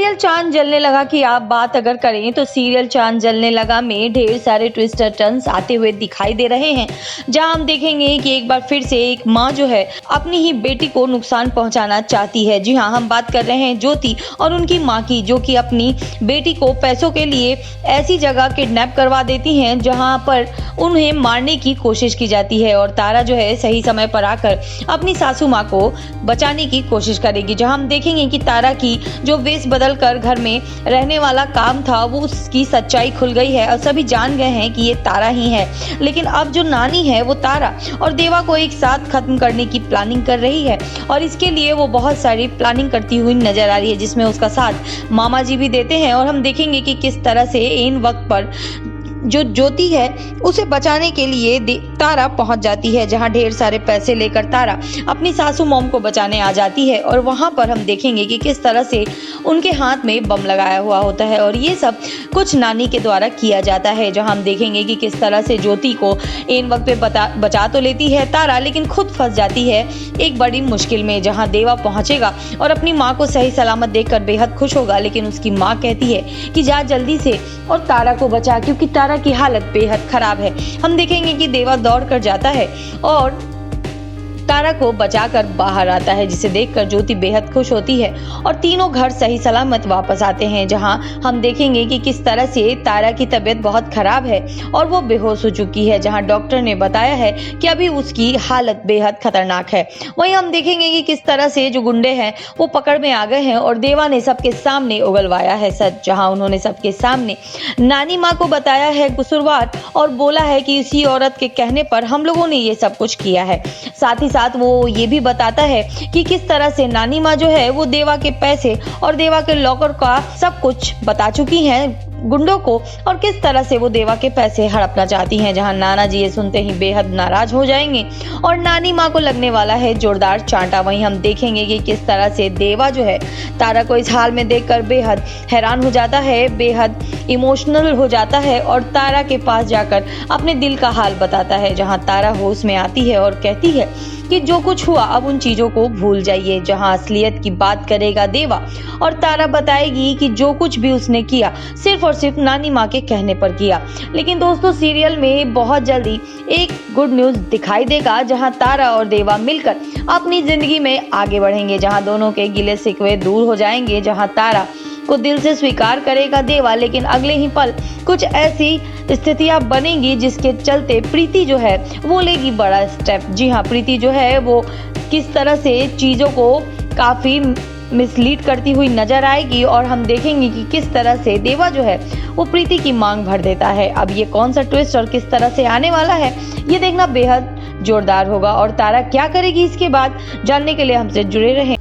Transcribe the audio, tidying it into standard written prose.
Serial चांद जलने लगा की आप बात अगर करें तो सीरियल चांद जलने लगा में ढेर सारे ट्विस्ट और टर्न्स आते हुए दिखाई दे रहे हैं, जहां हम देखेंगे कि एक बार फिर से एक मां जो है अपनी ही बेटी को नुकसान पहुंचाना चाहती है। जी हां, हम बात कर रहे हैं ज्योति और उनकी मां की, जो कि अपनी बेटी को पैसों के लिए ऐसी जगह किडनैप करवा देती हैं जहां पर उन्हें मारने की कोशिश की जाती है और तारा जो है सही समय पर आकर अपनी सासू मां को बचाने की कोशिश करेगी। जहां हम देखेंगे कि तारा की जो वेश बदल कर घर में रहने वाला काम था वो उसकी सच्चाई खुल गई है और सभी जान गए हैं कि ये तारा ही है। लेकिन अब जो नानी है वो तारा और देवा को एक साथ खत्म करने की प्लानिंग कर रही है और इसके लिए वो बहुत सारी प्लानिंग करती हुई नजर आ रही है, जिसमें उसका साथ मामा जी भी देते हैं। और हम देखेंगे कि किस तरह से इन वक्त पर जो ज्योति है उसे बचाने के लिए तारा पहुंच जाती है, जहां ढेर सारे पैसे लेकर तारा अपनी सासू मॉम को बचाने आ जाती है। और वहां पर हम देखेंगे कि किस तरह से उनके हाथ में बम लगाया हुआ होता है और ये सब कुछ नानी के द्वारा किया जाता है। जहां हम देखेंगे कि किस तरह से ज्योति को इन वक्त पे बचा तो लेती है तारा, लेकिन खुद फंस जाती है एक बड़ी मुश्किल में। जहां देवा पहुंचेगा और अपनी माँ को सही सलामत देखकर बेहद खुश होगा, लेकिन उसकी माँ कहती है कि जा जल्दी से और तारा को बचा, क्योंकि तारा की हालत बेहद खराब है। हम देखेंगे कि देवा दौड़ कर जाता है और तारा को बचाकर बाहर आता है, जिसे देखकर ज्योति बेहद खुश होती है और तीनों घर सही सलामत वापस आते हैं। जहां हम देखेंगे कि किस तरह से तारा की तबीयत बहुत खराब है और वो बेहोश हो चुकी है, जहां डॉक्टर ने बताया है कि अभी उसकी हालत बेहद खतरनाक है। वहीं हम देखेंगे कि किस तरह से जो गुंडे हैं वो पकड़ में आ गए हैं और देवा ने सबके सामने उगलवाया है सच, जहाँ उन्होंने सबके सामने नानी माँ को बताया है कसूरवार और बोला है कि इसी औरत के कहने पर हम लोगों ने ये सब कुछ किया है। साथ ही साथ वो ये भी बताता है कि किस तरह से नानी माँ जो है वो देवा के पैसे और देवा के लॉकर का सब कुछ बता चुकी हैं गुंडों को और किस तरह से वो देवा के पैसे हड़पना चाहती हैं। जहां नाना जी ये सुनते ही बेहद नाराज हो जाएंगे और नानी माँ को लगने वाला है जोरदार चांटा। वहीं हम देखेंगे कि किस तरह से देवा जो है तारा को इस हाल में देखकर बेहद हैरान हो जाता है, बेहद इमोशनल हो जाता है और तारा के पास जाकर अपने दिल का हाल बताता है। जहां तारा होश में आती है और कहती है कि जो कुछ हुआ अब उन चीजों को भूल जाइए। जहां असलियत की बात करेगा देवा और तारा बताएगी कि जो कुछ भी उसने किया सिर्फ और सिर्फ नानी माँ के कहने पर किया। लेकिन दोस्तों सीरियल में बहुत जल्दी एक गुड न्यूज दिखाई देगा, जहां तारा और देवा मिलकर अपनी जिंदगी में आगे बढ़ेंगे, जहां दोनों के गिले शिकवे दूर हो जाएंगे, जहां तारा को दिल से स्वीकार करेगा देवा, लेकिन अगले ही पल कुछ ऐसी स्थितियां बनेंगी जिसके चलते प्रीति जो है वो लेगी बड़ा स्टेप। जी हाँ, प्रीति जो है वो किस तरह से चीज़ों को काफ़ी मिसलीड करती हुई नजर आएगी और हम देखेंगे कि किस तरह से देवा जो है वो प्रीति की मांग भर देता है। अब ये कौन सा ट्विस्ट और किस तरह से आने वाला है ये देखना बेहद जोरदार होगा और तारा क्या करेगी इसके बाद जानने के लिए हमसे जुड़े रहें।